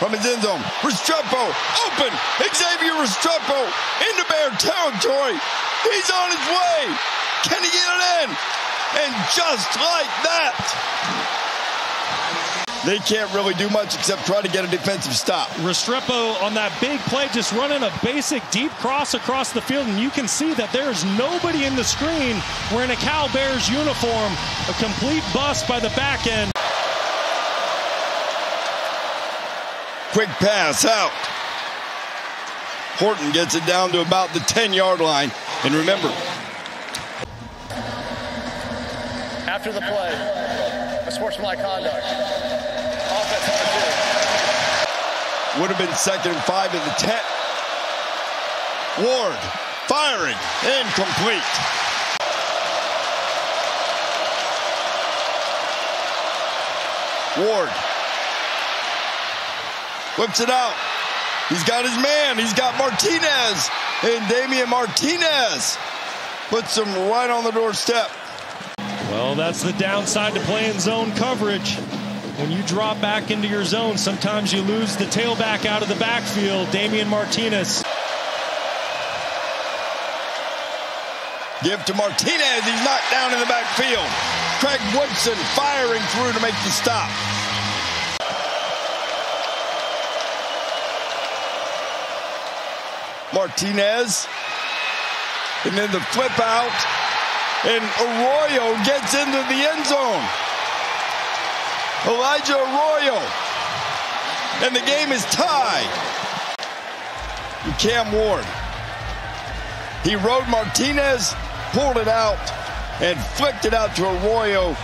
from his end zone. Restrepo open. Xavier Restrepo into Bear territory. He's on his way. Can he get it in? And just like that, they can't really do much except try to get a defensive stop. Restrepo on that big play just running a basic deep cross across the field, and you can see that there is nobody in the screen wearing a Cal Bears uniform. A complete bust by the back end. Quick pass out. Horton gets it down to about the 10-yard line. And remember, after the play, a sportsmanlike conduct. Offense number 2. Would have been 2nd and 5 at the 10. Ward firing, incomplete. Ward whips it out. He's got his man. He's got Martinez. And Damian Martinez puts him right on the doorstep. Well, that's the downside to playing zone coverage. When you drop back into your zone, sometimes you lose the tailback out of the backfield. Damian Martinez. Give to Martinez. He's knocked down in the backfield. Craig Woodson firing through to make the stop. Martinez. And then the flip out. And Arroyo gets into the end zone. Elijah Arroyo. And the game is tied. And Cam Ward. He rode Martinez, pulled it out, and flicked it out to Arroyo.